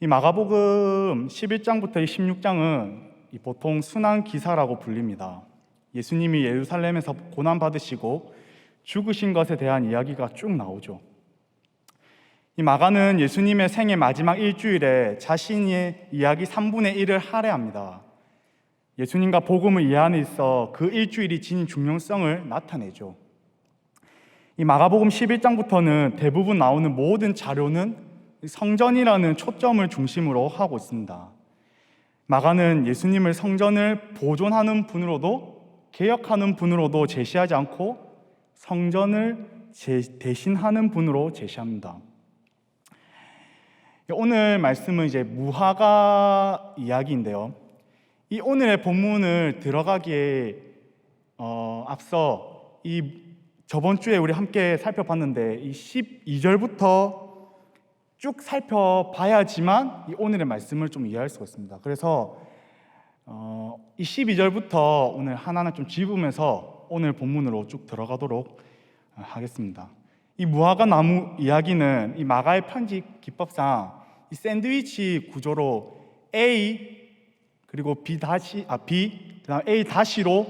이 마가복음 11장부터 16장은 보통 순환 기사라고 불립니다. 예수님이 예루살렘에서 고난 받으시고 죽으신 것에 대한 이야기가 쭉 나오죠. 이 마가는 예수님의 생애 마지막 일주일에 자신의 이야기 3분의 1을 할애합니다. 예수님과 복음을 이해하는 있어 그 일주일이 지닌 중요성을 나타내죠. 이 마가복음 11장부터는 대부분 나오는 모든 자료는 성전이라는 초점을 중심으로 하고 있습니다. 마가는 예수님을 성전을 보존하는 분으로도 개혁하는 분으로도 제시하지 않고 성전을 대신하는 분으로 제시합니다. 오늘 말씀은 이제 무화과 이야기인데요. 이 오늘의 본문을 들어가기에 앞서 저번 주에 우리 함께 살펴봤는데 이 12절부터 쭉 살펴봐야지만 이 오늘의 말씀을 좀 이해할 수가 있습니다. 그래서 이 12절부터 오늘 하나하나 좀 짚으면서 오늘 본문으로 쭉 들어가도록 하겠습니다. 이 무화과 나무 이야기는 이 마가의 편집 기법상 이 샌드위치 구조로 A 그리고 B 그다음 A 다시로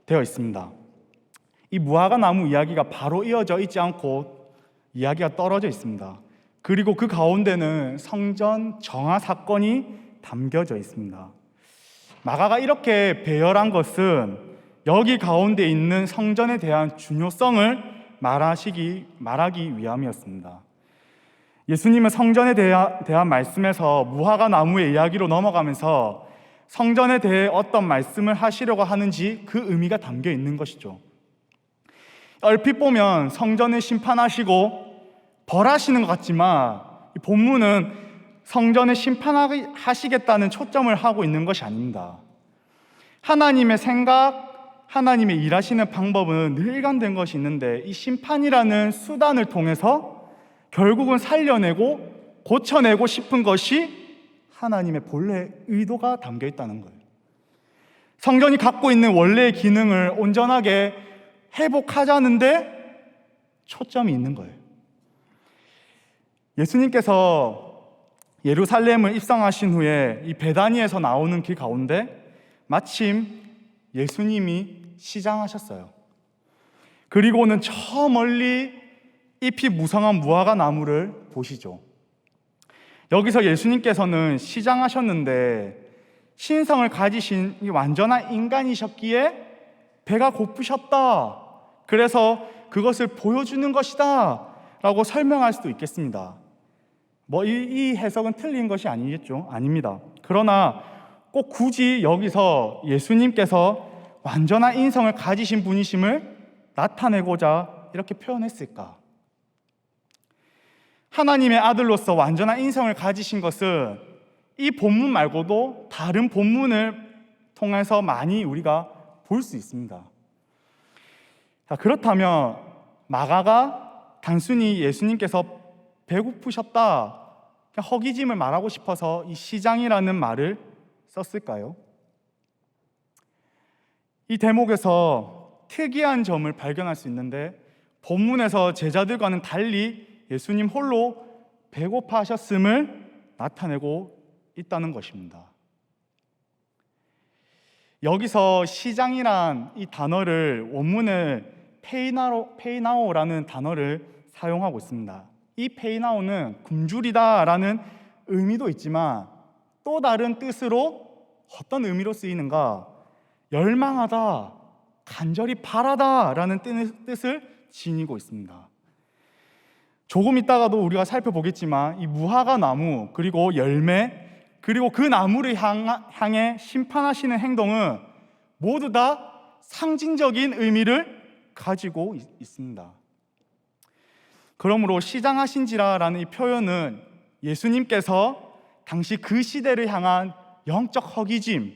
되어 있습니다. 이 무화과 나무 이야기가 바로 이어져 있지 않고 이야기가 떨어져 있습니다. 그리고 그 가운데는 성전 정화 사건이 담겨져 있습니다. 마가가 이렇게 배열한 것은 여기 가운데 있는 성전에 대한 중요성을 말하기 위함이었습니다. 예수님은 성전에 대한 말씀에서 무화과 나무의 이야기로 넘어가면서 성전에 대해 어떤 말씀을 하시려고 하는지 그 의미가 담겨 있는 것이죠. 얼핏 보면 성전을 심판하시고 벌하시는 것 같지만 이 본문은 성전을 심판하시겠다는 초점을 하고 있는 것이 아닙니다. 하나님의 생각, 하나님의 일하시는 방법은 늘 일관된 것이 있는데 이 심판이라는 수단을 통해서 결국은 살려내고 고쳐내고 싶은 것이 하나님의 본래 의도가 담겨 있다는 거예요. 성전이 갖고 있는 원래의 기능을 온전하게 회복하자는데 초점이 있는 거예요. 예수님께서 예루살렘을 입성하신 후에 이 베다니에서 나오는 길 가운데 마침 예수님이 시장하셨어요. 그리고는 저 멀리 잎이 무성한 무화과 나무를 보시죠. 여기서 예수님께서는 시장하셨는데 신성을 가지신 완전한 인간이셨기에 배가 고프셨다. 그래서 그것을 보여주는 것이다 라고 설명할 수도 있겠습니다. 이 해석은 틀린 것이 아니겠죠? 아닙니다. 그러나 꼭 굳이 여기서 예수님께서 완전한 인성을 가지신 분이심을 나타내고자 이렇게 표현했을까? 하나님의 아들로서 완전한 인성을 가지신 것은 이 본문 말고도 다른 본문을 통해서 많이 우리가 볼 수 있습니다. 자, 그렇다면 마가가 단순히 예수님께서 배고프셨다, 허기짐을 말하고 싶어서 이 시장이라는 말을 썼을까요? 이 대목에서 특이한 점을 발견할 수 있는데 본문에서 제자들과는 달리 예수님 홀로 배고파하셨음을 나타내고 있다는 것입니다. 여기서 시장이란 이 단어를 원문에 페이나오라는 단어를 사용하고 있습니다. 이 페이나오는 굶주리다라는 의미도 있지만 또 다른 뜻으로 어떤 의미로 쓰이는가? 열망하다, 간절히 바라다라는 뜻을 지니고 있습니다. 조금 있다가도 우리가 살펴보겠지만 이 무화과 나무 그리고 열매 그리고 그 나무를 향해 심판하시는 행동은 모두 다 상징적인 의미를 가지고 있습니다. 그러므로 시장하신지라라는 이 표현은 예수님께서 당시 그 시대를 향한 영적 허기짐,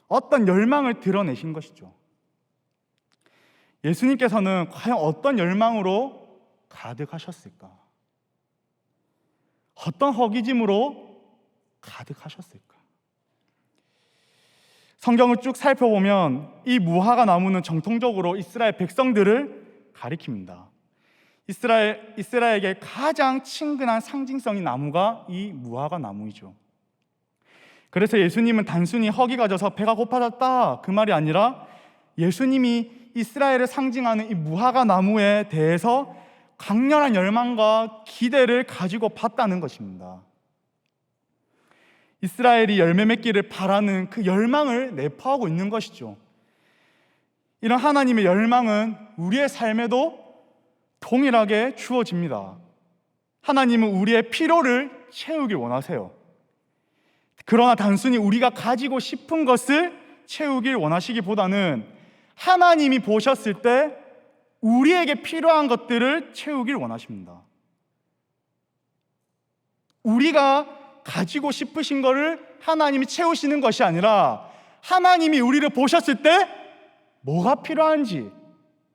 어떤 열망을 드러내신 것이죠. 예수님께서는 과연 어떤 열망으로 가득하셨을까? 어떤 허기짐으로 가득하셨을까? 성경을 쭉 살펴보면 이 무화과 나무는 정통적으로 이스라엘 백성들을 가리킵니다. 이스라엘에게 가장 친근한 상징성인 나무가 이 무화과 나무이죠. 그래서 예수님은 단순히 허기가 져서 배가 고파졌다 그 말이 아니라 예수님이 이스라엘을 상징하는 이 무화과 나무에 대해서 강렬한 열망과 기대를 가지고 봤다는 것입니다. 이스라엘이 열매 맺기를 바라는 그 열망을 내포하고 있는 것이죠. 이런 하나님의 열망은 우리의 삶에도 동일하게 주어집니다. 하나님은 우리의 필요를 채우길 원하세요. 그러나 단순히 우리가 가지고 싶은 것을 채우길 원하시기보다는 하나님이 보셨을 때 우리에게 필요한 것들을 채우길 원하십니다. 우리가 가지고 싶으신 것을 하나님이 채우시는 것이 아니라 하나님이 우리를 보셨을 때 뭐가 필요한지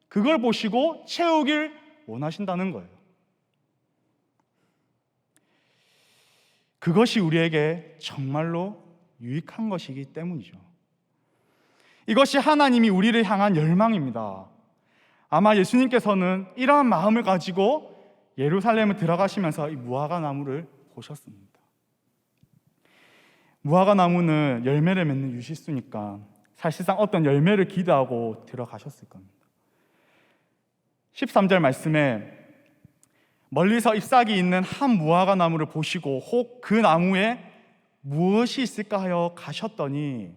그걸 보시고 채우길 원하신다는 거예요. 그것이 우리에게 정말로 유익한 것이기 때문이죠. 이것이 하나님이 우리를 향한 열망입니다. 아마 예수님께서는 이러한 마음을 가지고 예루살렘을 들어가시면서 이 무화과 나무를 보셨습니다. 무화과 나무는 열매를 맺는 유실수니까 사실상 어떤 열매를 기대하고 들어가셨을 겁니다. 13절 말씀에 멀리서 잎사귀 있는 한 무화과 나무를 보시고 혹 그 나무에 무엇이 있을까 하여 가셨더니,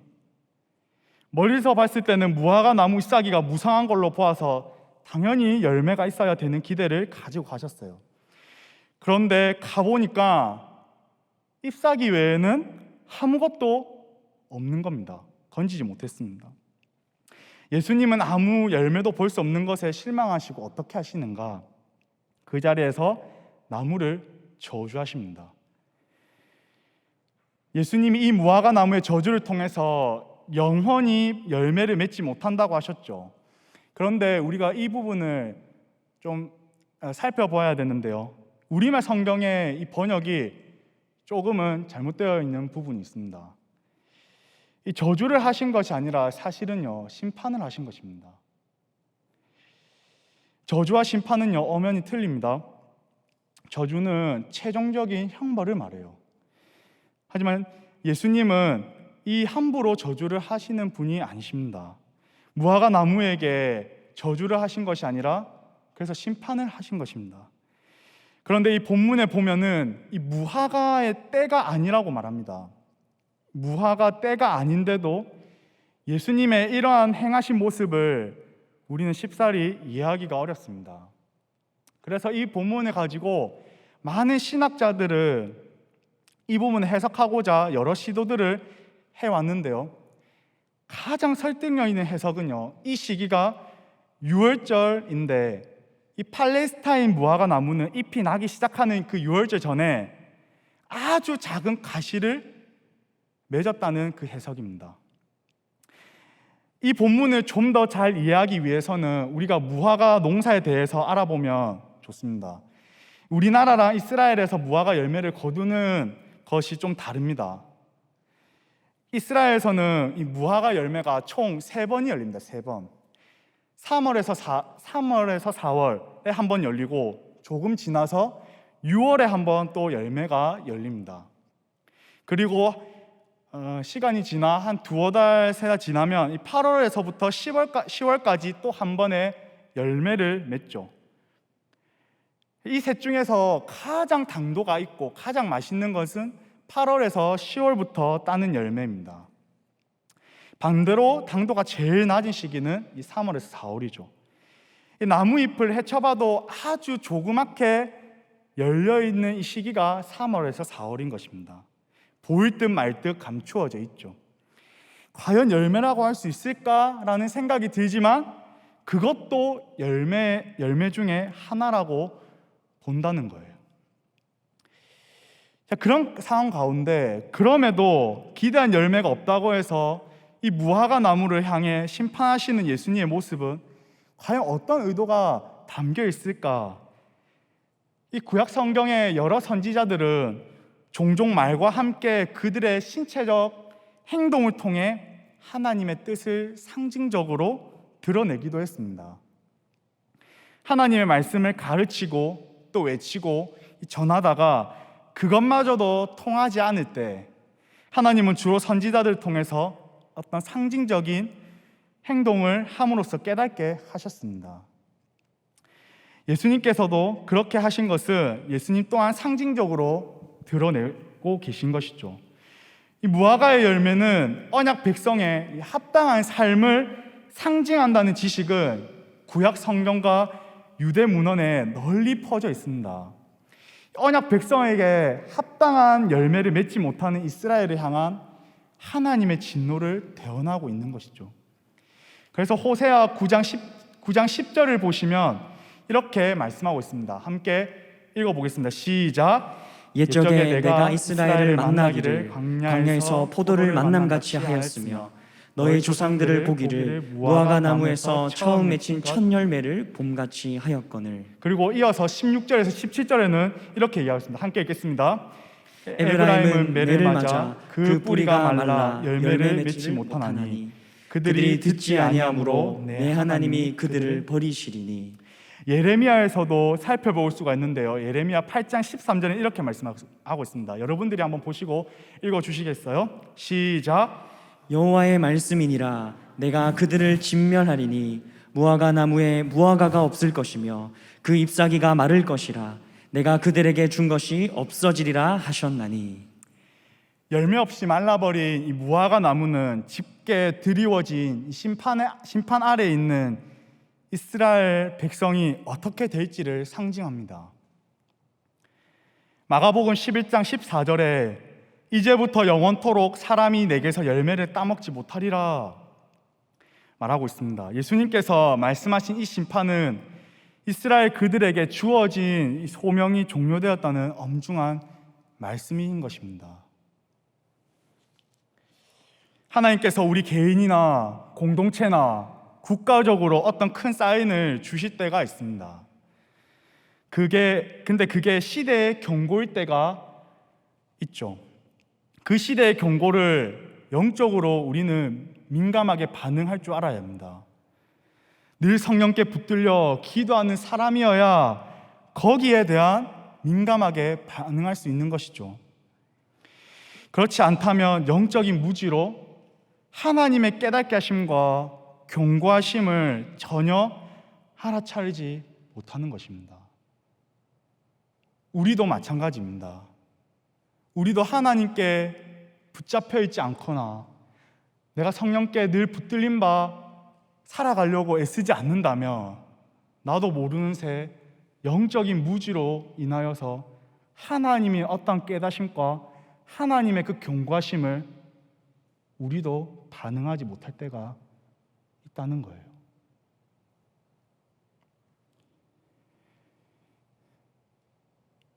멀리서 봤을 때는 무화과 나무 잎사귀가 무성한 걸로 보아서 당연히 열매가 있어야 되는 기대를 가지고 가셨어요. 그런데 가보니까 잎사귀 외에는 아무것도 없는 겁니다. 건지지 못했습니다. 예수님은 아무 열매도 볼 수 없는 것에 실망하시고 어떻게 하시는가? 그 자리에서 나무를 저주하십니다. 예수님이 이 무화과 나무의 저주를 통해서 영원히 열매를 맺지 못한다고 하셨죠. 그런데 우리가 이 부분을 좀 살펴봐야 되는데요. 우리말 성경의 이 번역이 조금은 잘못되어 있는 부분이 있습니다. 이 저주를 하신 것이 아니라 사실은요, 심판을 하신 것입니다. 저주와 심판은요, 엄연히 틀립니다. 저주는 최종적인 형벌을 말해요. 하지만 예수님은 이 함부로 저주를 하시는 분이 아니십니다. 무화과 나무에게 저주를 하신 것이 아니라 그래서 심판을 하신 것입니다. 그런데 이 본문에 보면은 이 무화과의 때가 아니라고 말합니다. 무화과 때가 아닌데도 예수님의 이러한 행하신 모습을 우리는 쉽사리 이해하기가 어렵습니다. 그래서 이 본문을 가지고 많은 신학자들은 이 부분을 해석하고자 여러 시도들을 해왔는데요. 가장 설득력 있는 해석은요, 이 시기가 6월절인데 이 팔레스타인 무화과 나무는 잎이 나기 시작하는 그 6월절 전에 아주 작은 가시를 맺었다는 그 해석입니다. 이 본문을 좀 더 잘 이해하기 위해서는 우리가 무화과 농사에 대해서 알아보면 좋습니다. 우리나라랑 이스라엘에서 무화과 열매를 거두는 것이 좀 다릅니다. 이스라엘에서는 이 무화과 열매가 총 3번이 열립니다. 3번. 3월에서 4월에 한 번 열리고 조금 지나서 6월에 한 번 또 열매가 열립니다. 그리고 시간이 지나 한 2달, 3달 지나면 8월에서부터 10월까지 또 한 번의 열매를 맺죠. 이 셋 중에서 가장 당도가 있고 가장 맛있는 것은 8월에서 10월부터 따는 열매입니다. 반대로 당도가 제일 낮은 시기는 이 3월에서 4월이죠. 이 나무잎을 헤쳐봐도 아주 조그맣게 열려있는 이 시기가 3월에서 4월인 것입니다. 보일 듯 말 듯 감추어져 있죠. 과연 열매라고 할 수 있을까라는 생각이 들지만 그것도 열매 중에 하나라고 본다는 거예요. 자, 그런 상황 가운데 그럼에도 기대한 열매가 없다고 해서 이 무화과 나무를 향해 심판하시는 예수님의 모습은 과연 어떤 의도가 담겨 있을까? 이 구약 성경의 여러 선지자들은 종종 말과 함께 그들의 신체적 행동을 통해 하나님의 뜻을 상징적으로 드러내기도 했습니다. 하나님의 말씀을 가르치고 또 외치고 전하다가 그것마저도 통하지 않을 때 하나님은 주로 선지자들을 통해서 어떤 상징적인 행동을 함으로써 깨닫게 하셨습니다. 예수님께서도 그렇게 하신 것은 예수님 또한 상징적으로 드러내고 계신 것이죠. 이 무화과의 열매는 언약 백성의 합당한 삶을 상징한다는 지식은 구약 성경과 유대 문헌에 널리 퍼져 있습니다. 언약 백성에게 합당한 열매를 맺지 못하는 이스라엘을 향한 하나님의 진노를 대언하고 있는 것이죠. 그래서 호세아 9장 10절을 보시면 이렇게 말씀하고 있습니다. 함께 읽어보겠습니다. 시작. 옛적에 내가 이스라엘을 만나기를 광야에서 포도를 만남같이 하였으며 너희 조상들을 보기를 무화과 나무에서 처음 맺힌 첫 열매를 봄같이 하였거늘. 그리고 이어서 16절에서 17절에는 이렇게 이야기했습니다. 함께 읽겠습니다. 에브라임은 매를 맞아 그 뿌리가 말라 열매를 맺지 못하나니 그들이 듣지 아니하므로 내 하나님이 그들을 버리시리니. 예레미야에서도 살펴볼 수가 있는데요. 예레미야 8장 13절에 이렇게 말씀하고 있습니다. 여러분들이 한번 보시고 읽어주시겠어요? 시작. 여호와의 말씀이니라. 내가 그들을 진멸하리니 무화과 나무에 무화과가 없을 것이며 그 잎사귀가 마를 것이라. 내가 그들에게 준 것이 없어지리라 하셨나니. 열매 없이 말라버린 이 무화과 나무는 짙게 드리워진 심판 아래에 있는 이스라엘 백성이 어떻게 될지를 상징합니다. 마가복음 11장 14절에 이제부터 영원토록 사람이 내게서 열매를 따먹지 못하리라 말하고 있습니다. 예수님께서 말씀하신 이 심판은 이스라엘 그들에게 주어진 이 소명이 종료되었다는 엄중한 말씀인 것입니다. 하나님께서 우리 개인이나 공동체나 국가적으로 어떤 큰 사인을 주실 때가 있습니다. 근데 그게 시대의 경고일 때가 있죠. 그 시대의 경고를 영적으로 우리는 민감하게 반응할 줄 알아야 합니다. 늘 성령께 붙들려 기도하는 사람이어야 거기에 대한 민감하게 반응할 수 있는 것이죠. 그렇지 않다면 영적인 무지로 하나님의 깨닫게 하심과 경고하심을 전혀 알아차리지 못하는 것입니다. 우리도 마찬가지입니다. 우리도 하나님께 붙잡혀 있지 않거나 내가 성령께 늘 붙들린 바 살아가려고 애쓰지 않는다면 나도 모르는 새 영적인 무지로 인하여서 하나님의 어떤 깨닫심과 하나님의 그 경고하심을 우리도 반응하지 못할 때가 있다는 거예요.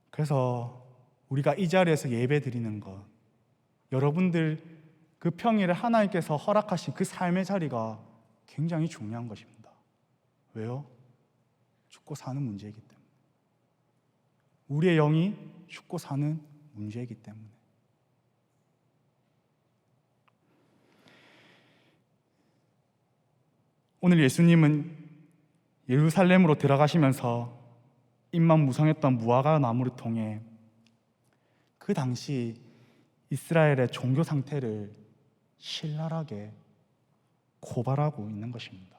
그래서 우리가 이 자리에서 예배 드리는 것, 여러분들 그 평일에 하나님께서 허락하신 그 삶의 자리가 굉장히 중요한 것입니다. 왜요? 죽고 사는 문제이기 때문에. 우리의 영이 죽고 사는 문제이기 때문에. 오늘 예수님은 예루살렘으로 들어가시면서 입만 무성했던 무화과 나무를 통해 그 당시 이스라엘의 종교 상태를 신랄하게 고발하고 있는 것입니다.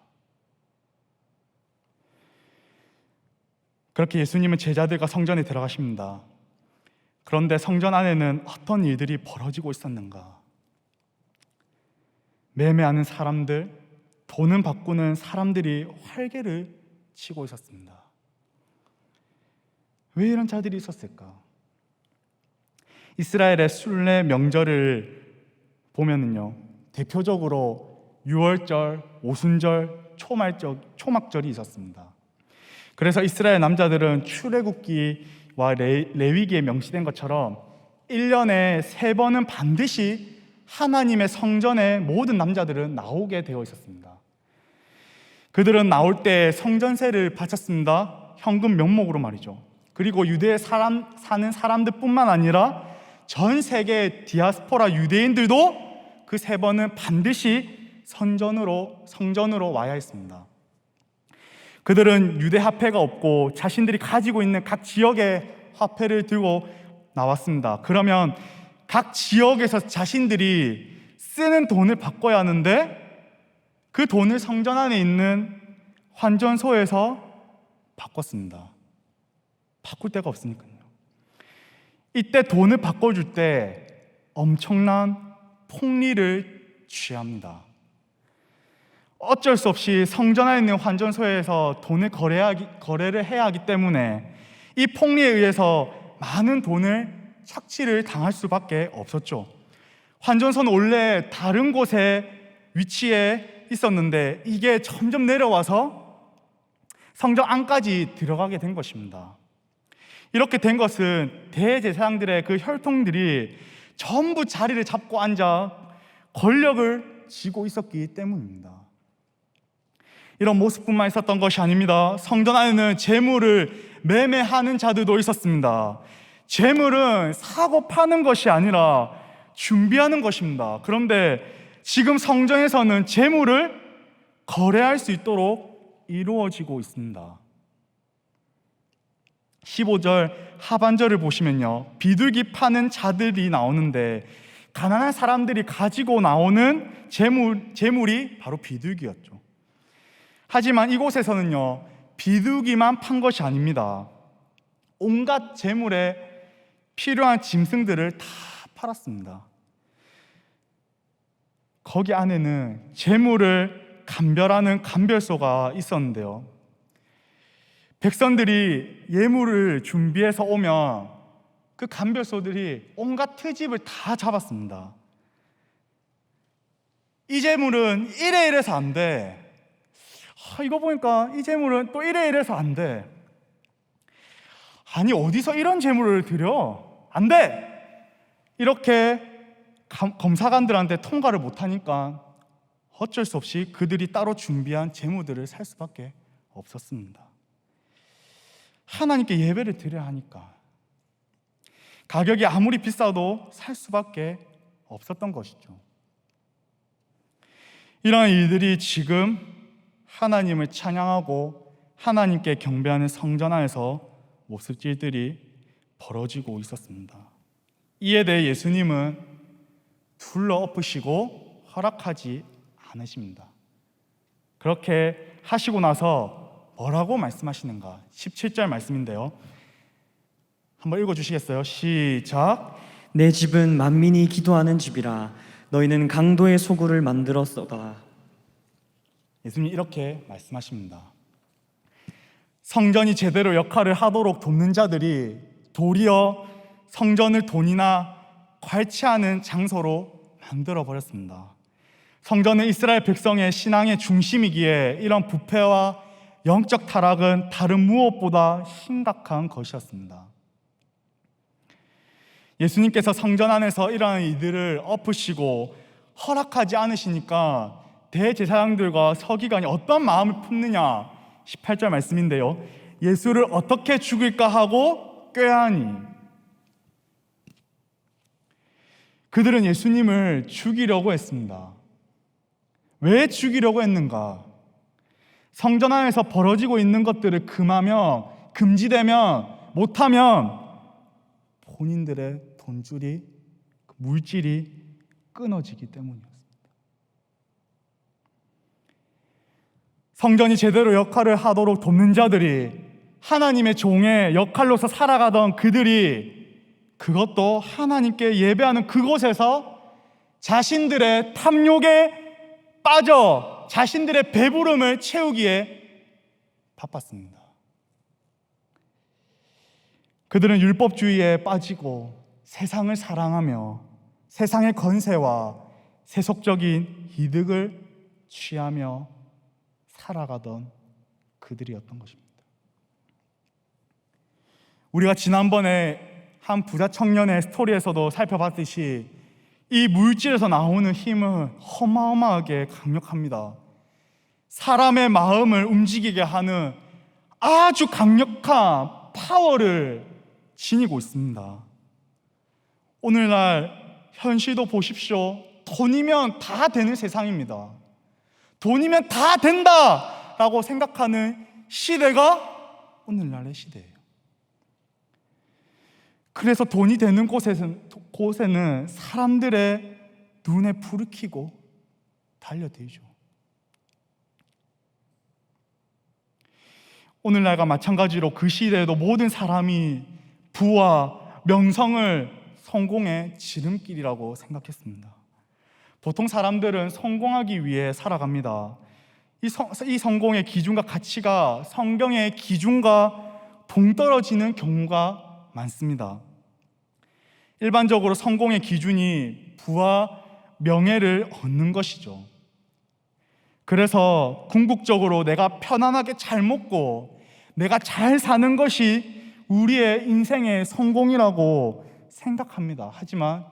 그렇게 예수님은 제자들과 성전에 들어가십니다. 그런데 성전 안에는 어떤 일들이 벌어지고 있었는가? 매매하는 사람들, 돈은 바꾸는 사람들이 활개를 치고 있었습니다. 왜 이런 자들이 있었을까? 이스라엘의 순례 명절을 보면은요, 대표적으로 유월절, 오순절, 초막절이 있었습니다. 그래서 이스라엘 남자들은 출애굽기와 레위기에 명시된 것처럼 1년에 3번은 반드시 하나님의 성전에 모든 남자들은 나오게 되어 있었습니다. 그들은 나올 때 성전세를 바쳤습니다. 현금 명목으로 말이죠. 그리고 유대에 사는 사람들뿐만 아니라 전 세계 디아스포라 유대인들도 그 3번은 반드시 성전으로 와야 했습니다. 그들은 유대 화폐가 없고 자신들이 가지고 있는 각 지역의 화폐를 들고 나왔습니다. 그러면 각 지역에서 자신들이 쓰는 돈을 바꿔야 하는데 그 돈을 성전 안에 있는 환전소에서 바꿨습니다. 바꿀 데가 없으니까요. 이때 돈을 바꿔줄 때 엄청난 폭리를 취합니다. 어쩔 수 없이 성전 안에 있는 환전소에서 돈을 거래를 해야 하기 때문에 이 폭리에 의해서 많은 돈을 착취를 당할 수밖에 없었죠. 환전소는 원래 다른 곳에 위치해 있었는데 이게 점점 내려와서 성전 안까지 들어가게 된 것입니다. 이렇게 된 것은 대제사장들의 그 혈통들이 전부 자리를 잡고 앉아 권력을 쥐고 있었기 때문입니다. 이런 모습뿐만 있었던 것이 아닙니다. 성전 안에는 재물을 매매하는 자들도 있었습니다. 재물은 사고 파는 것이 아니라 준비하는 것입니다. 그런데 지금 성전에서는 재물을 거래할 수 있도록 이루어지고 있습니다. 15절 하반절을 보시면요, 비둘기 파는 자들이 나오는데 가난한 사람들이 가지고 나오는 재물이 바로 비둘기였죠. 하지만 이곳에서는요, 비둘기만 판 것이 아닙니다. 온갖 재물에 필요한 짐승들을 다 팔았습니다. 거기 안에는 재물을 감별하는 감별소가 있었는데요, 백성들이 예물을 준비해서 오면 그 감별소들이 온갖 트집을 다 잡았습니다. 이 재물은 이래 이래서 안 돼. 이거 보니까 이 재물은 또 이래 이래서 안 돼. 아니, 어디서 이런 재물을 드려? 안 돼! 이렇게 검사관들한테 통과를 못하니까 어쩔 수 없이 그들이 따로 준비한 재물들을 살 수밖에 없었습니다. 하나님께 예배를 드려야 하니까 가격이 아무리 비싸도 살 수밖에 없었던 것이죠. 이러한 일들이 지금 하나님을 찬양하고 하나님께 경배하는 성전 안에서 모습질들이 벌어지고 있었습니다. 이에 대해 예수님은 둘러 엎으시고 허락하지 않으십니다. 그렇게 하시고 나서 뭐라고 말씀하시는가? 17절 말씀인데요, 한번 읽어주시겠어요? 시작. 내 집은 만민이 기도하는 집이라 너희는 강도의 소굴을 만들었어가. 예수님이 이렇게 말씀하십니다. 성전이 제대로 역할을 하도록 돕는 자들이 도리어 성전을 돈이나 괄치하는 장소로 만들어버렸습니다. 성전은 이스라엘 백성의 신앙의 중심이기에 이런 부패와 영적 타락은 다른 무엇보다 심각한 것이었습니다. 예수님께서 성전 안에서 이러한 이들을 엎으시고 허락하지 않으시니까 대제사장들과 서기관이 어떤 마음을 품느냐, 18절 말씀인데요, 예수를 어떻게 죽일까 하고 꾀하니. 그들은 예수님을 죽이려고 했습니다. 왜 죽이려고 했는가? 성전 안에서 벌어지고 있는 것들을 금하면, 금지되면, 못하면 본인들의 돈줄이, 물질이 끊어지기 때문이었습니다. 성전이 제대로 역할을 하도록 돕는 자들이, 하나님의 종의 역할로서 살아가던 그들이 그것도 하나님께 예배하는 그곳에서 자신들의 탐욕에 빠져 자신들의 배부름을 채우기에 바빴습니다. 그들은 율법주의에 빠지고 세상을 사랑하며 세상의 권세와 세속적인 이득을 취하며 살아가던 그들이었던 것입니다. 우리가 지난번에 한 부자 청년의 스토리에서도 살펴봤듯이 이 물질에서 나오는 힘은 어마어마하게 강력합니다. 사람의 마음을 움직이게 하는 아주 강력한 파워를 지니고 있습니다. 오늘날 현실도 보십시오. 돈이면 다 되는 세상입니다. 돈이면 다 된다라고 생각하는 시대가 오늘날의 시대예요. 그래서 돈이 되는 곳에는 사람들의 눈에 불을 켜고 달려들죠. 오늘날과 마찬가지로 그 시대에도 모든 사람이 부와 명성을 성공의 지름길이라고 생각했습니다. 보통 사람들은 성공하기 위해 살아갑니다. 이 성공의 기준과 가치가 성경의 기준과 동떨어지는 경우가 많습니다. 일반적으로 성공의 기준이 부와 명예를 얻는 것이죠. 그래서 궁극적으로 내가 편안하게 잘 먹고 내가 잘 사는 것이 우리의 인생의 성공이라고 생각합니다. 하지만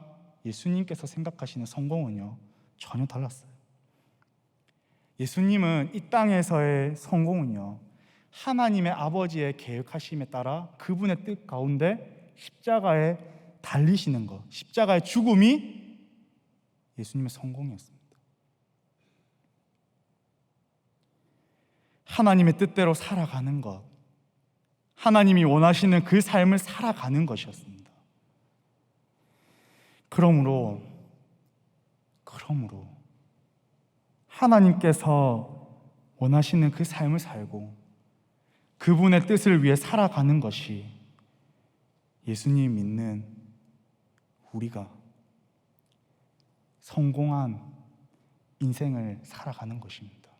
예수님께서 생각하시는 성공은요, 전혀 달랐어요. 예수님은 이 땅에서의 성공은요, 하나님의 아버지의 계획하심에 따라 그분의 뜻 가운데 십자가에 달리시는 것, 십자가의 죽음이 예수님의 성공이었습니다. 하나님의 뜻대로 살아가는 것, 하나님이 원하시는 그 삶을 살아가는 것이었습니다. 그러므로 하나님께서 원하시는 그 삶을 살고 그분의 뜻을 위해 살아가는 것이 예수님 믿는 우리가 성공한 인생을 살아가는 것입니다.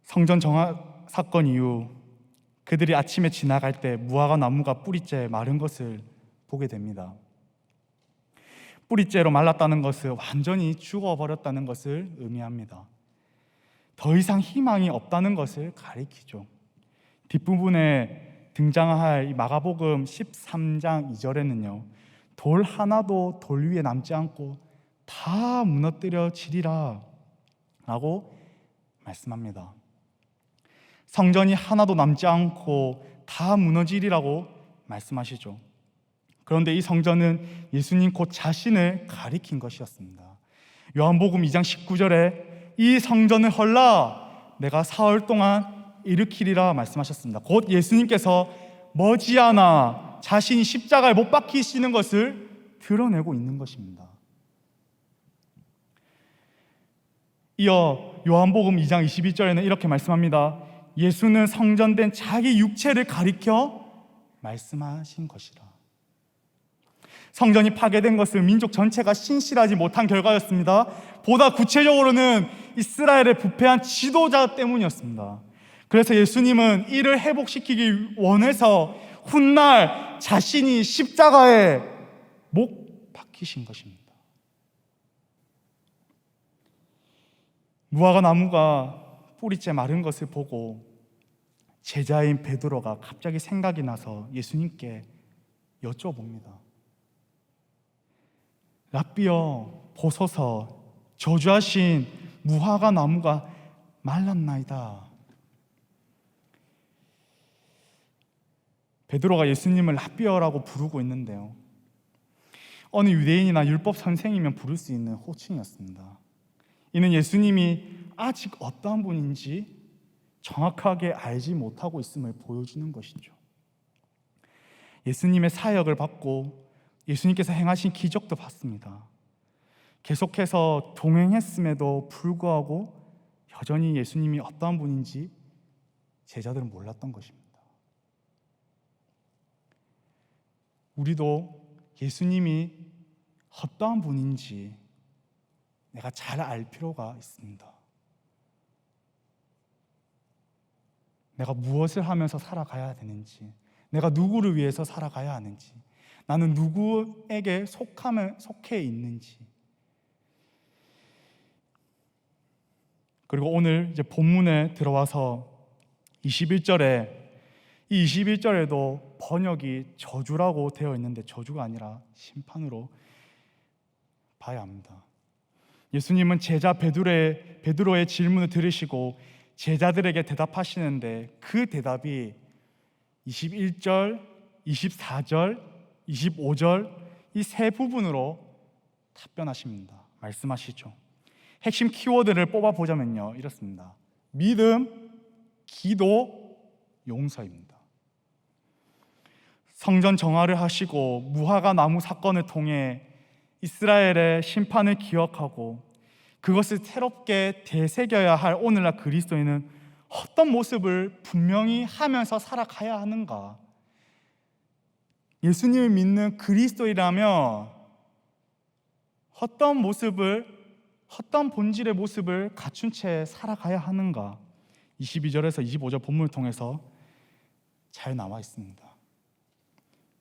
성전 정화 사건 이후 그들이 아침에 지나갈 때 무화과 나무가 뿌리째 마른 것을 보게 됩니다. 뿌리째로 말랐다는 것은 완전히 죽어버렸다는 것을 의미합니다. 더 이상 희망이 없다는 것을 가리키죠. 뒷부분에 등장할 이 마가복음 13장 2절에는요, 돌 하나도 돌 위에 남지 않고 다 무너뜨려지리라 라고 말씀합니다. 성전이 하나도 남지 않고 다 무너지리라고 말씀하시죠. 그런데 이 성전은 예수님 곧 자신을 가리킨 것이었습니다. 요한복음 2장 19절에 이 성전을 헐라 내가 사흘 동안 일으키리라 말씀하셨습니다. 곧 예수님께서 머지않아 자신이 십자가에 못 박히시는 것을 드러내고 있는 것입니다. 이어 요한복음 2장 22절에는 이렇게 말씀합니다. 예수는 성전된 자기 육체를 가리켜 말씀하신 것이라. 성전이 파괴된 것은 민족 전체가 신실하지 못한 결과였습니다. 보다 구체적으로는 이스라엘의 부패한 지도자 때문이었습니다. 그래서 예수님은 이를 회복시키기 원해서 훗날 자신이 십자가에 못 박히신 것입니다. 무화과 나무가 뿌리째 마른 것을 보고 제자인 베드로가 갑자기 생각이 나서 예수님께 여쭤봅니다. 랍비여, 보소서, 저주하신 무화과 나무가 말랐나이다. 베드로가 예수님을 랍비여라고 부르고 있는데요, 어느 유대인이나 율법 선생이면 부를 수 있는 호칭이었습니다. 이는 예수님이 아직 어떠한 분인지 정확하게 알지 못하고 있음을 보여주는 것이죠. 예수님의 사역을 받고 예수님께서 행하신 기적도 봤습니다. 계속해서 동행했음에도 불구하고 여전히 예수님이 어떠한 분인지 제자들은 몰랐던 것입니다. 우리도 예수님이 어떠한 분인지 내가 잘 알 필요가 있습니다. 내가 무엇을 하면서 살아가야 되는지, 내가 누구를 위해서 살아가야 하는지, 나는 누구에게 속해 있는지. 그리고 오늘 이제 본문에 들어와서 21절에 이 21절에도 번역이 저주라고 되어 있는데 저주가 아니라 심판으로 봐야 합니다. 예수님은 제자 베드로의 질문을 들으시고 제자들에게 대답하시는데 그 대답이 21절, 24절, 25절 이 세 부분으로 답변하십니다. 말씀하시죠. 핵심 키워드를 뽑아보자면요, 이렇습니다. 믿음, 기도, 용서입니다. 성전 정화를 하시고 무화과 나무 사건을 통해 이스라엘의 심판을 기억하고 그것을 새롭게 되새겨야 할 오늘날 그리스도인은 어떤 모습을 분명히 하면서 살아가야 하는가? 예수님을 믿는 그리스도이라면 어떤 모습을, 어떤 본질의 모습을 갖춘 채 살아가야 하는가? 22절에서 25절 본문을 통해서 잘 나와 있습니다.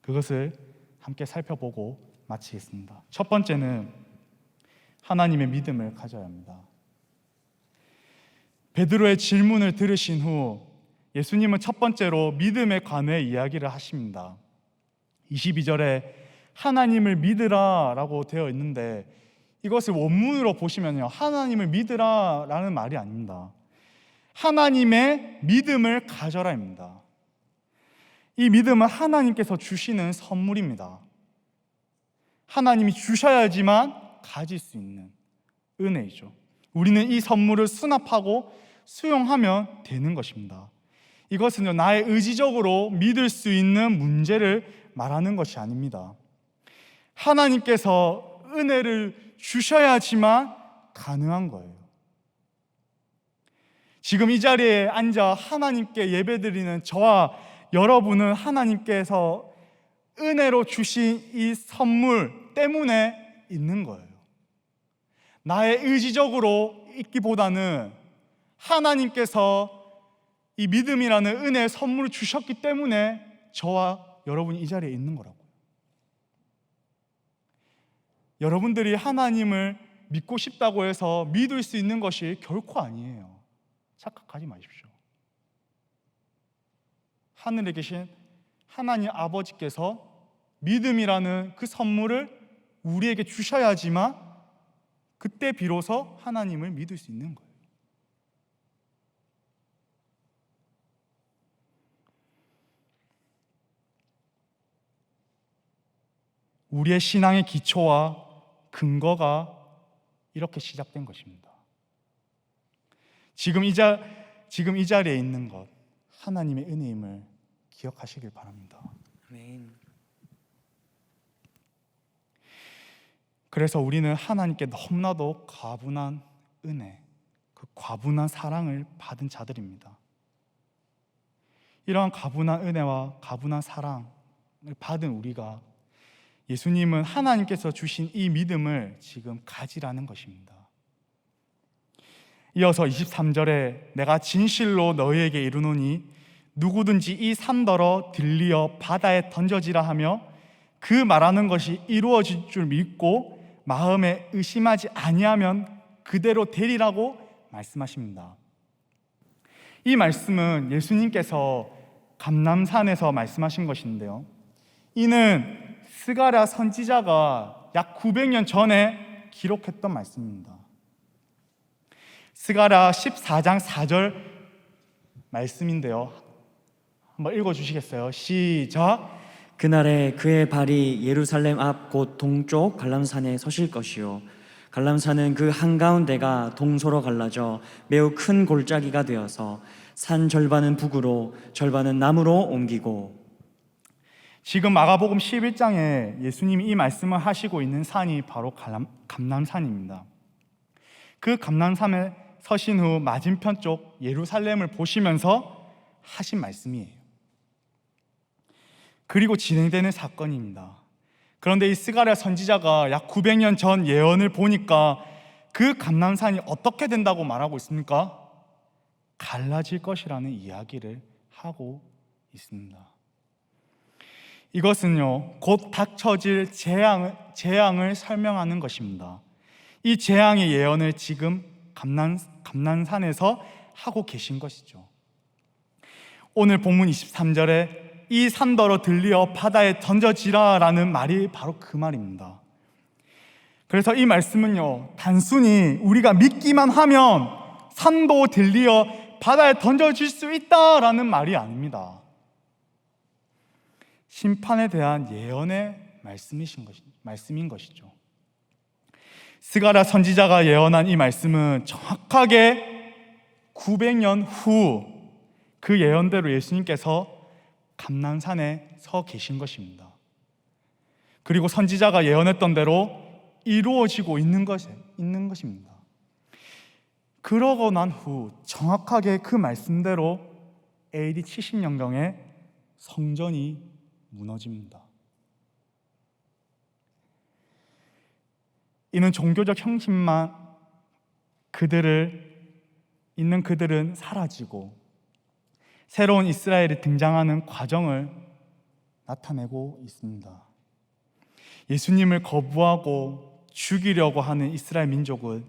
그것을 함께 살펴보고 마치겠습니다. 첫 번째는 하나님의 믿음을 가져야 합니다. 베드로의 질문을 들으신 후 예수님은 첫 번째로 믿음에 관해 이야기를 하십니다. 22절에 하나님을 믿으라 라고 되어 있는데 이것을 원문으로 보시면요, 하나님을 믿으라 라는 말이 아닙니다. 하나님의 믿음을 가져라입니다. 이 믿음은 하나님께서 주시는 선물입니다. 하나님이 주셔야지만 가질 수 있는 은혜이죠. 우리는 이 선물을 수납하고 수용하면 되는 것입니다. 이것은요, 나의 의지적으로 믿을 수 있는 문제를 말하는 것이 아닙니다. 하나님께서 은혜를 주셔야지만 가능한 거예요. 지금 이 자리에 앉아 하나님께 예배드리는 저와 여러분은 하나님께서 은혜로 주신 이 선물 때문에 있는 거예요. 나의 의지적으로 있기보다는 하나님께서 이 믿음이라는 은혜의 선물을 주셨기 때문에 저와 여러분이 이 자리에 있는 거라고요. 여러분들이 하나님을 믿고 싶다고 해서 믿을 수 있는 것이 결코 아니에요. 착각하지 마십시오. 하늘에 계신 하나님 아버지께서 믿음이라는 그 선물을 우리에게 주셔야지만 그때 비로소 하나님을 믿을 수 있는 거예요. 우리의 신앙의 기초와 근거가 이렇게 시작된 것입니다. 지금 이 자리에 있는 것, 하나님의 은혜임을 기억하시길 바랍니다. 아멘. 그래서 우리는 하나님께 너무나도 과분한 은혜, 그 과분한 사랑을 받은 자들입니다. 이러한 과분한 은혜와 과분한 사랑을 받은 우리가 예수님은 하나님께서 주신 이 믿음을 지금 가지라는 것입니다. 이어서 23절에 내가 진실로 너희에게 이르노니 누구든지 이 산더러 들리어 바다에 던져지라 하며 그 말하는 것이 이루어질 줄 믿고 마음에 의심하지 아니하면 그대로 되리라고 말씀하십니다. 이 말씀은 예수님께서 감람산에서 말씀하신 것인데요, 이는 스가랴 선지자가 약 900년 전에 기록했던 말씀입니다. 스가랴 14장 4절 말씀인데요, 한번 읽어주시겠어요? 시작. 그날에 그의 발이 예루살렘 앞 곧 동쪽 갈람산에 서실 것이요 갈람산은 그 한가운데가 동서로 갈라져 매우 큰 골짜기가 되어서 산 절반은 북으로 절반은 남으로 옮기고. 지금 마가복음 11장에 예수님이 이 말씀을 하시고 있는 산이 바로 감람산입니다. 그 감람산에 서신 후 맞은편 쪽 예루살렘을 보시면서 하신 말씀이에요. 그리고 진행되는 사건입니다. 그런데 이 스가랴 선지자가 약 900년 전 예언을 보니까 그 감람산이 어떻게 된다고 말하고 있습니까? 갈라질 것이라는 이야기를 하고 있습니다. 이것은요, 곧 닥쳐질 재앙을 설명하는 것입니다. 이 재앙의 예언을 지금 감람산에서 하고 계신 것이죠. 오늘 본문 23절에 이 산더러 들리어 바다에 던져지라 라는 말이 바로 그 말입니다. 그래서 이 말씀은요, 단순히 우리가 믿기만 하면 산도 들리어 바다에 던져질 수 있다라는 말이 아닙니다. 심판에 대한 예언의 말씀인 것이죠. 스가랴 선지자가 예언한 이 말씀은 정확하게 900년 후 그 예언대로 예수님께서 감람산에 서 계신 것입니다. 그리고 선지자가 예언했던 대로 이루어지고 있는 것입니다. 그러고 난 후 정확하게 그 말씀대로 AD 70년경에 성전이 무너집니다. 이는 종교적 형식만 있는 그들은 사라지고 새로운 이스라엘이 등장하는 과정을 나타내고 있습니다. 예수님을 거부하고 죽이려고 하는 이스라엘 민족은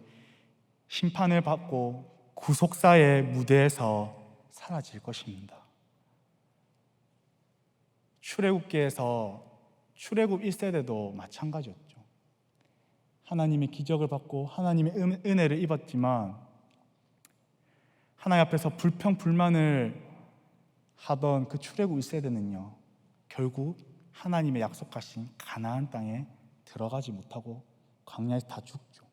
심판을 받고 구속사의 무대에서 사라질 것입니다. 출애굽기에서 출애굽 1세대도 마찬가지였죠. 하나님의 기적을 받고 하나님의 은혜를 입었지만 하나님 앞에서 불평불만을 하던 그 출애굽 1세대는요 결국 하나님의 약속하신 가나안 땅에 들어가지 못하고 광야에서 다 죽죠.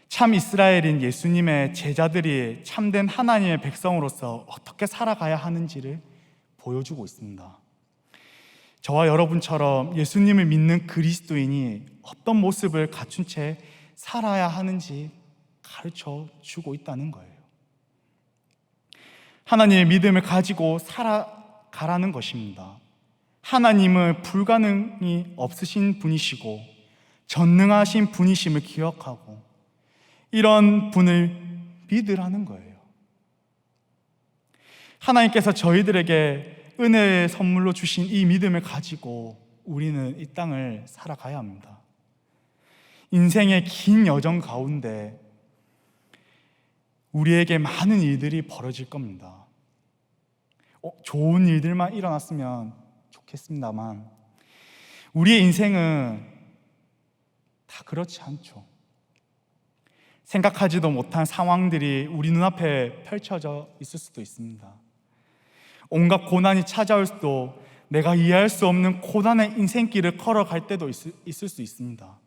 참 이스라엘인 예수님의 제자들이 참된 하나님의 백성으로서 어떻게 살아가야 하는지를 보여주고 있습니다. 저와 여러분처럼 예수님을 믿는 그리스도인이 어떤 모습을 갖춘 채 살아야 하는지 가르쳐 주고 있다는 거예요. 하나님의 믿음을 가지고 살아가라는 것입니다. 하나님은 불가능이 없으신 분이시고 전능하신 분이심을 기억하고 이런 분을 믿으라는 거예요. 하나님께서 저희들에게 은혜의 선물로 주신 이 믿음을 가지고 우리는 이 땅을 살아가야 합니다. 인생의 긴 여정 가운데 우리에게 많은 일들이 벌어질 겁니다. 좋은 일들만 일어났으면 좋겠습니다만 우리의 인생은 다 그렇지 않죠. 생각하지도 못한 상황들이 우리 눈앞에 펼쳐져 있을 수도 있습니다. 온갖 고난이 찾아올 수도, 내가 이해할 수 없는 고난의 인생길을 걸어갈 때도 있을 수 있습니다.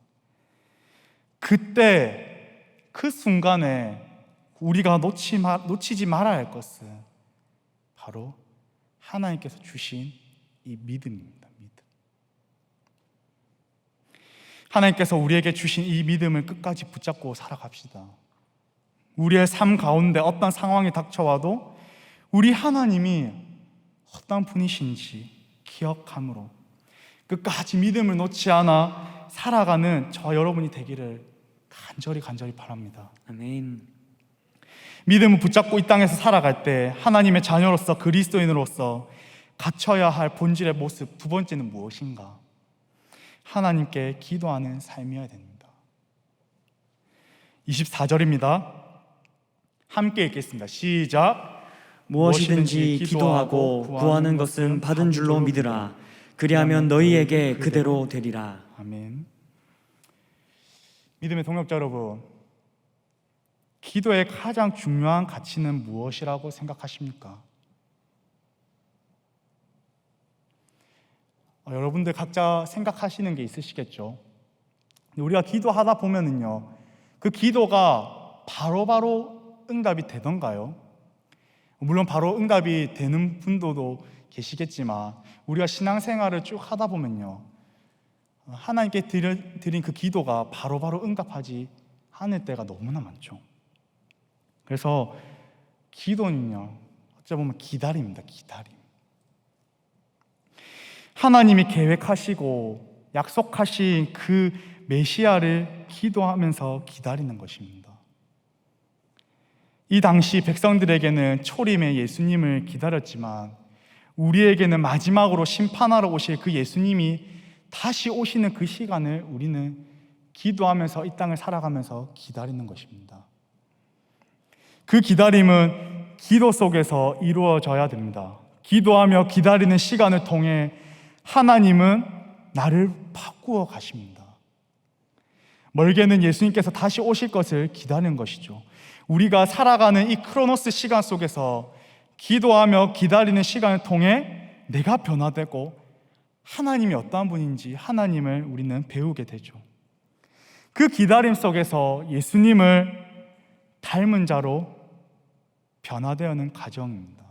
그때 그 순간에 우리가 놓치지 말아야 할 것은 바로 하나님께서 주신 이 믿음입니다. 믿음. 하나님께서 우리에게 주신 이 믿음을 끝까지 붙잡고 살아갑시다. 우리의 삶 가운데 어떤 상황이 닥쳐와도 우리 하나님이 어떤 분이신지 기억함으로 끝까지 믿음을 놓지 않아 살아가는 저와 여러분이 되기를 간절히 바랍니다. 아멘. 믿음을 붙잡고 이 땅에서 살아갈 때 하나님의 자녀로서 그리스도인으로서 갖춰야 할 본질의 모습 두 번째는 무엇인가? 하나님께 기도하는 삶이어야 됩니다. 24절입니다. 함께 읽겠습니다. 시작. 무엇이든지 기도하고 구하는 것은 받은 줄로 믿으라. 그리하면 너희에게 그대로 되리라. 아멘. 믿음의 동역자 여러분, 기도의 가장 중요한 가치는 무엇이라고 생각하십니까? 여러분들 각자 생각하시는 게 있으시겠죠. 우리가 기도하다 보면은요, 그 기도가 바로바로 응답이 되던가요? 물론 바로 응답이 되는 분들도 계시겠지만 우리가 신앙생활을 쭉 하다 보면요, 하나님께 드린 그 기도가 바로바로 응답하지 않을 때가 너무나 많죠. 그래서 기도는요, 어찌 보면 기다림입니다. 기다림. 하나님이 계획하시고 약속하신 그 메시아를 기도하면서 기다리는 것입니다. 이 당시 백성들에게는 초림의 예수님을 기다렸지만 우리에게는 마지막으로 심판하러 오실 그 예수님이 다시 오시는 그 시간을 우리는 기도하면서 이 땅을 살아가면서 기다리는 것입니다. 그 기다림은 기도 속에서 이루어져야 됩니다. 기도하며 기다리는 시간을 통해 하나님은 나를 바꾸어 가십니다. 멀게는 예수님께서 다시 오실 것을 기다리는 것이죠. 우리가 살아가는 이 크로노스 시간 속에서 기도하며 기다리는 시간을 통해 내가 변화되고 하나님이 어떠한 분인지 하나님을 우리는 배우게 되죠. 그 기다림 속에서 예수님을 닮은 자로 변화되어는 과정입니다.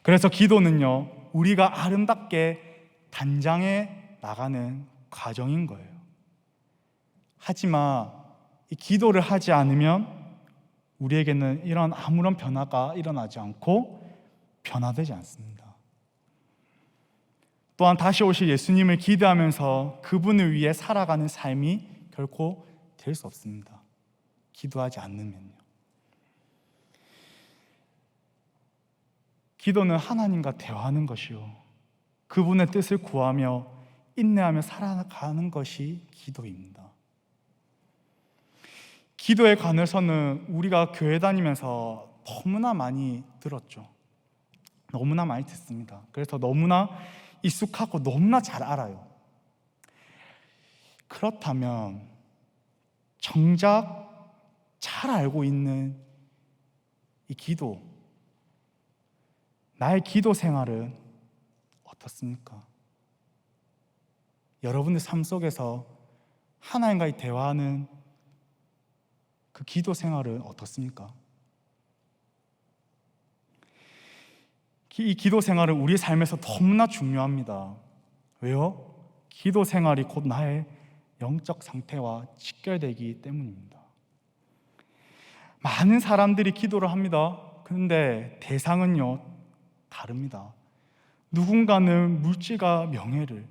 그래서 기도는요, 우리가 아름답게 단장해 나가는 과정인 거예요. 하지만 이 기도를 하지 않으면 우리에게는 이런 아무런 변화가 일어나지 않고 변화되지 않습니다. 또한 다시 오실 예수님을 기대하면서 그분을 위해 살아가는 삶이 결코 될 수 없습니다. 기도하지 않으면요. 기도는 하나님과 대화하는 것이요, 그분의 뜻을 구하며 인내하며 살아가는 것이 기도입니다. 기도에 관해서는 우리가 교회 다니면서 너무나 많이 들었죠. 너무나 많이 듣습니다. 그래서 너무나 익숙하고 너무나 잘 알아요. 그렇다면 정작 잘 알고 있는 이 기도, 나의 기도 생활은 어떻습니까? 여러분의 삶 속에서 하나님과의 대화하는 그 기도 생활은 어떻습니까? 이 기도 생활은 우리 삶에서 너무나 중요합니다. 왜요? 기도 생활이 곧 나의 영적 상태와 직결되기 때문입니다. 많은 사람들이 기도를 합니다. 그런데 대상은요, 다릅니다. 누군가는 물질과 명예를,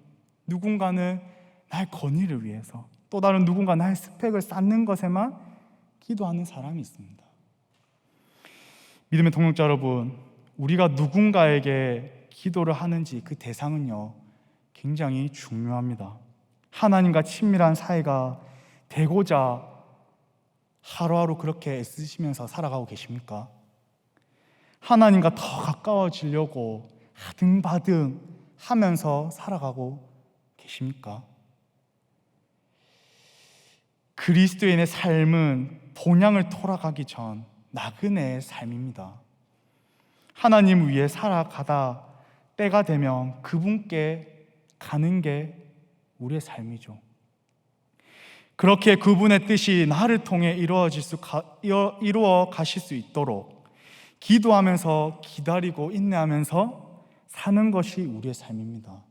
누군가는 나의 권위를 위해서, 또 다른 누군가 나의 스펙을 쌓는 것에만 기도하는 사람이 있습니다. 믿음의 동역자 여러분, 우리가 누군가에게 기도를 하는지 그 대상은요, 굉장히 중요합니다. 하나님과 친밀한 사이가 되고자 하루하루 그렇게 애쓰시면서 살아가고 계십니까? 하나님과 더 가까워지려고 하등바등 하면서 살아가고 계십니까? 그리스도인의 삶은 본향을 돌아가기 전 나그네의 삶입니다. 하나님 위해 살아가다 때가 되면 그분께 가는 게 우리의 삶이죠. 그렇게 그분의 뜻이 나를 통해 이루어 가실 수 있도록 기도하면서 기다리고 인내하면서 사는 것이 우리의 삶입니다.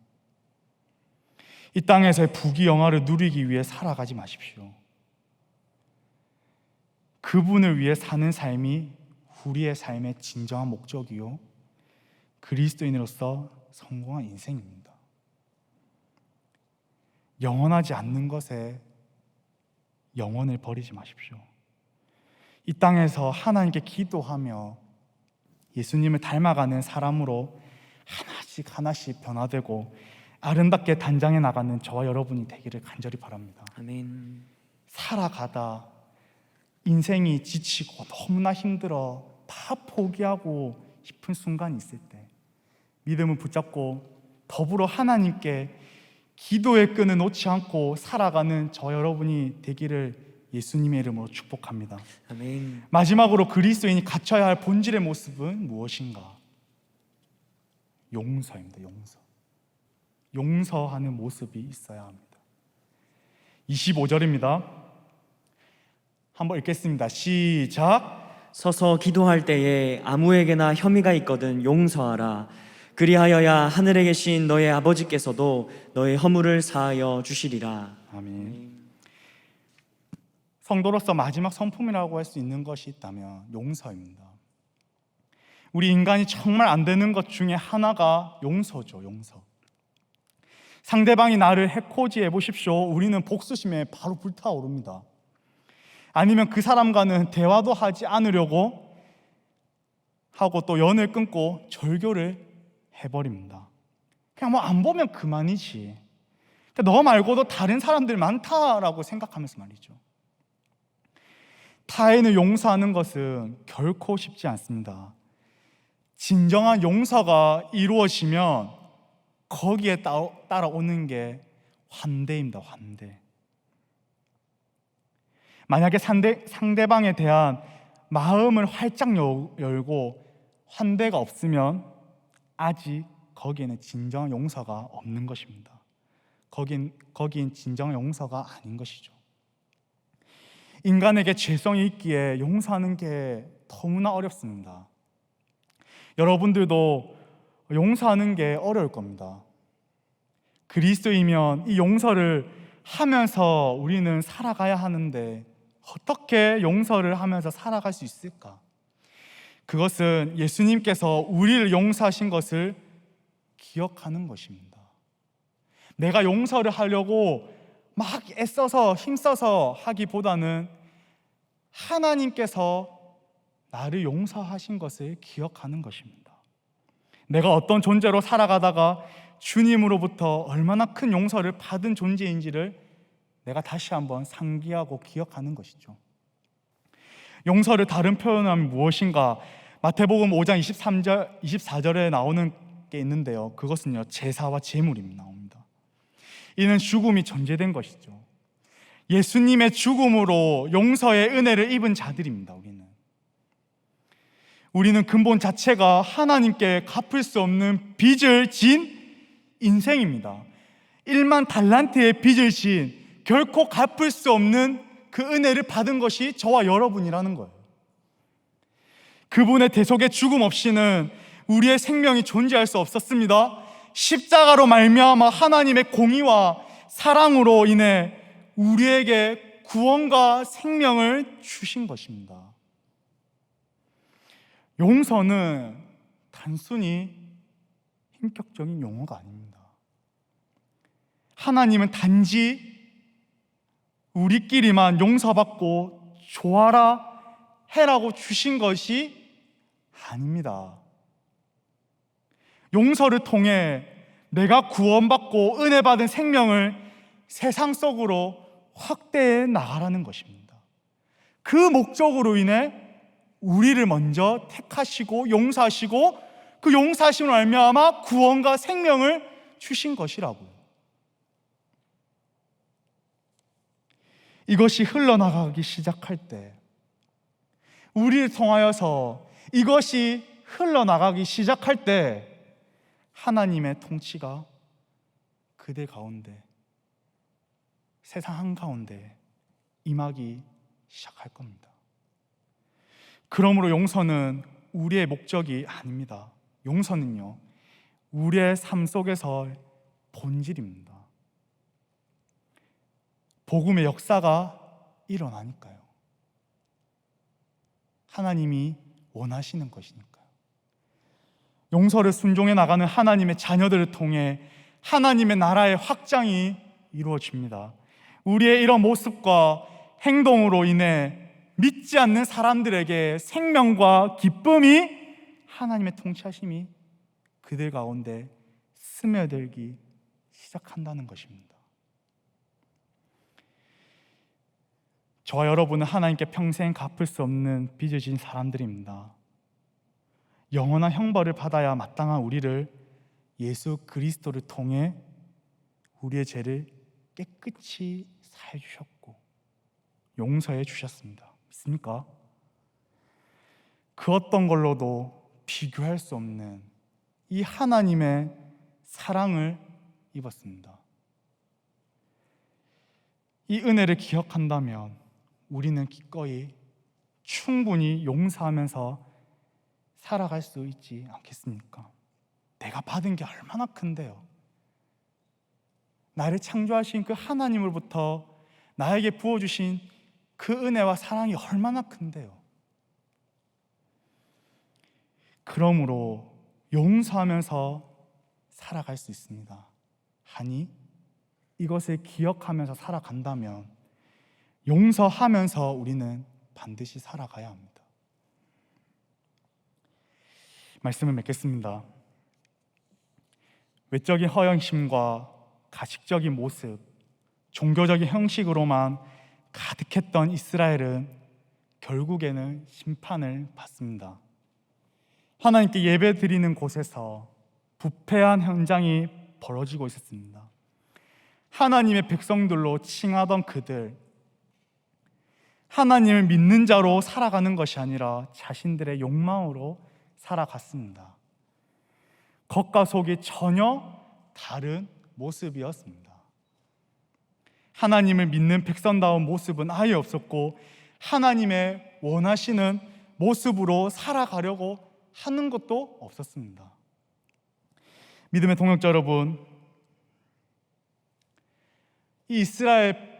이 땅에서의 부귀영화를 누리기 위해 살아가지 마십시오. 그분을 위해 사는 삶이 우리의 삶의 진정한 목적이요, 그리스도인으로서 성공한 인생입니다. 영원하지 않는 것에 영혼을 버리지 마십시오. 이 땅에서 하나님께 기도하며 예수님을 닮아가는 사람으로 하나씩 하나씩 변화되고 아름답게 단장해 나가는 저와 여러분이 되기를 간절히 바랍니다. 아멘. 살아가다 인생이 지치고 너무나 힘들어 다 포기하고 싶은 순간이 있을 때 믿음을 붙잡고 더불어 하나님께 기도의 끈을 놓지 않고 살아가는 저 여러분이 되기를 예수님의 이름으로 축복합니다. 아멘. 마지막으로 그리스도인이 갖춰야 할 본질의 모습은 무엇인가? 용서입니다. 용서하는 모습이 있어야 합니다. 25절입니다. 한번 읽겠습니다. 시작. 서서 기도할 때에 아무에게나 혐의가 있거든 용서하라. 그리하여야 하늘에 계신 너의 아버지께서도 너의 허물을 사하여 주시리라. 아멘. 성도로서 마지막 성품이라고 할 수 있는 것이 있다면 용서입니다. 우리 인간이 정말 안 되는 것 중에 하나가 용서죠. 용서. 상대방이 나를 해코지해 보십시오. 우리는 복수심에 바로 불타오릅니다. 아니면 그 사람과는 대화도 하지 않으려고 하고 또 연을 끊고 절교를 해버립니다. 그냥 뭐 안 보면 그만이지, 너 말고도 다른 사람들 많다라고 생각하면서 말이죠. 타인을 용서하는 것은 결코 쉽지 않습니다. 진정한 용서가 이루어지면 거기에 따라오는 게 환대입니다. 환대. 만약에 상대방에 대한 마음을 활짝 열고 환대가 없으면 아직 거기에는 진정한 용서가 없는 것입니다. 거긴 진정한 용서가 아닌 것이죠. 인간에게 죄성이 있기에 용서하는 게 너무나 어렵습니다. 여러분들도 용서하는 게 어려울 겁니다. 그리스도이면 이 용서를 하면서 우리는 살아가야 하는데 어떻게 용서를 하면서 살아갈 수 있을까? 그것은 예수님께서 우리를 용서하신 것을 기억하는 것입니다. 내가 용서를 하려고 막 애써서 힘써서 하기보다는 하나님께서 나를 용서하신 것을 기억하는 것입니다. 내가 어떤 존재로 살아가다가 주님으로부터 얼마나 큰 용서를 받은 존재인지를 내가 다시 한번 상기하고 기억하는 것이죠. 용서를 다른 표현하면 무엇인가? 마태복음 5장 24절에 나오는 게 있는데요, 그것은요, 제사와 제물이 나옵니다. 이는 죽음이 전제된 것이죠. 예수님의 죽음으로 용서의 은혜를 입은 자들입니다. 우리는 근본 자체가 하나님께 갚을 수 없는 빚을 진 인생입니다. 1만 달란트의 빚을 진 결코 갚을 수 없는 그 은혜를 받은 것이 저와 여러분이라는 거예요. 그분의 대속의 죽음 없이는 우리의 생명이 존재할 수 없었습니다. 십자가로 말미암아 하나님의 공의와 사랑으로 인해 우리에게 구원과 생명을 주신 것입니다. 용서는 단순히 인격적인 용어가 아닙니다. 하나님은 단지 우리끼리만 용서받고 좋아라 해라고 주신 것이 아닙니다. 용서를 통해 내가 구원받고 은혜받은 생명을 세상 속으로 확대해 나가라는 것입니다. 그 목적으로 인해 우리를 먼저 택하시고 용서하시고 그 용서하심을 말미암아 구원과 생명을 주신 것이라고요. 이것이 흘러나가기 시작할 때, 우리를 통하여서 이것이 흘러나가기 시작할 때 하나님의 통치가 그들 가운데, 세상 한가운데 임하기 시작할 겁니다. 그러므로 용서는 우리의 목적이 아닙니다. 용서는요, 우리의 삶 속에서 본질입니다. 복음의 역사가 일어나니까요. 하나님이 원하시는 것이니까요. 용서를 순종해 나가는 하나님의 자녀들을 통해 하나님의 나라의 확장이 이루어집니다. 우리의 이런 모습과 행동으로 인해 믿지 않는 사람들에게 생명과 기쁨이, 하나님의 통치하심이 그들 가운데 스며들기 시작한다는 것입니다. 저와 여러분은 하나님께 평생 갚을 수 없는 빚을 진 사람들입니다. 영원한 형벌을 받아야 마땅한 우리를 예수 그리스도를 통해 우리의 죄를 깨끗이 사해 주셨고 용서해 주셨습니다. 믿습니까? 그 어떤 걸로도 비교할 수 없는 이 하나님의 사랑을 입었습니다. 이 은혜를 기억한다면 우리는 기꺼이 충분히 용서하면서 살아갈 수 있지 않겠습니까? 내가 받은 게 얼마나 큰데요. 나를 창조하신 그 하나님으로부터 나에게 부어주신 그 은혜와 사랑이 얼마나 큰데요. 그러므로 용서하면서 살아갈 수 있습니다. 아니, 이것을 기억하면서 살아간다면 용서하면서 우리는 반드시 살아가야 합니다. 말씀을 맺겠습니다. 외적인 허영심과 가식적인 모습, 종교적인 형식으로만 가득했던 이스라엘은 결국에는 심판을 받습니다. 하나님께 예배 드리는 곳에서 부패한 현장이 벌어지고 있었습니다. 하나님의 백성들로 칭하던 그들, 하나님을 믿는 자로 살아가는 것이 아니라 자신들의 욕망으로 살아갔습니다. 겉과 속이 전혀 다른 모습이었습니다. 하나님을 믿는 백성다운 모습은 아예 없었고 하나님의 원하시는 모습으로 살아가려고 하는 것도 없었습니다. 믿음의 동역자 여러분, 이 이스라엘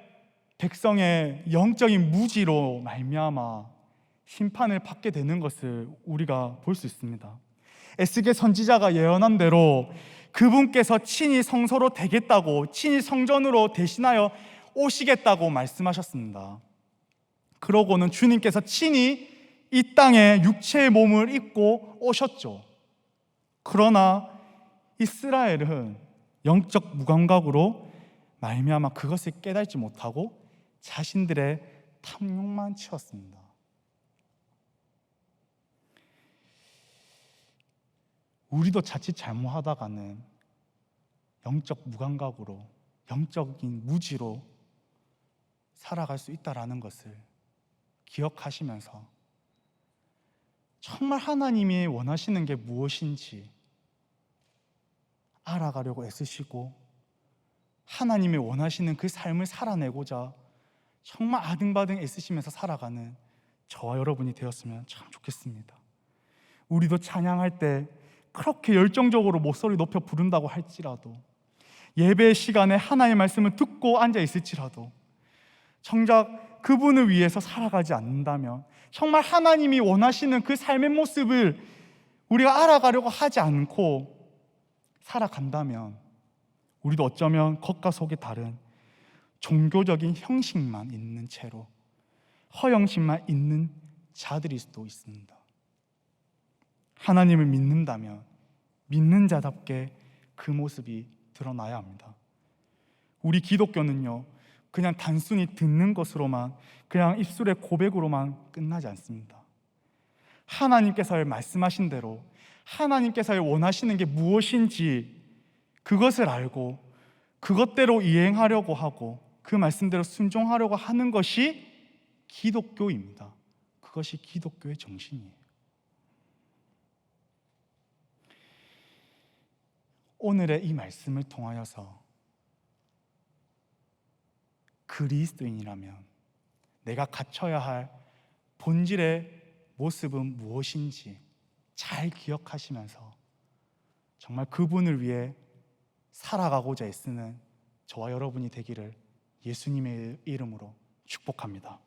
백성의 영적인 무지로 말미암아 심판을 받게 되는 것을 우리가 볼 수 있습니다. 에스겔 선지자가 예언한 대로 그분께서 친히 성소로 되겠다고, 친히 성전으로 대신하여 오시겠다고 말씀하셨습니다. 그러고는 주님께서 친히 이 땅에 육체의 몸을 입고 오셨죠. 그러나 이스라엘은 영적 무감각으로 말미암아 그것을 깨닫지 못하고 자신들의 탐욕만 채웠습니다. 우리도 자칫 잘못하다가는 영적 무감각으로, 영적인 무지로 살아갈 수 있다라는 것을 기억하시면서 정말 하나님이 원하시는 게 무엇인지 알아가려고 애쓰시고 하나님이 원하시는 그 삶을 살아내고자 정말 아등바등 애쓰시면서 살아가는 저와 여러분이 되었으면 참 좋겠습니다. 우리도 찬양할 때 그렇게 열정적으로 목소리 높여 부른다고 할지라도, 예배 시간에 하나님의 말씀을 듣고 앉아 있을지라도 정작 그분을 위해서 살아가지 않는다면, 정말 하나님이 원하시는 그 삶의 모습을 우리가 알아가려고 하지 않고 살아간다면 우리도 어쩌면 겉과 속이 다른 종교적인 형식만 있는 채로 허영심만 있는 자들일 수도 있습니다. 하나님을 믿는다면 믿는 자답게 그 모습이 드러나야 합니다. 우리 기독교는요, 그냥 단순히 듣는 것으로만, 그냥 입술의 고백으로만 끝나지 않습니다. 하나님께서 말씀하신 대로 하나님께서 원하시는 게 무엇인지 그것을 알고 그것대로 이행하려고 하고 그 말씀대로 순종하려고 하는 것이 기독교입니다. 그것이 기독교의 정신이에요. 오늘의 이 말씀을 통하여서 그리스도인이라면 내가 갖춰야 할 본질의 모습은 무엇인지 잘 기억하시면서 정말 그분을 위해 살아가고자 애쓰는 저와 여러분이 되기를 예수님의 이름으로 축복합니다.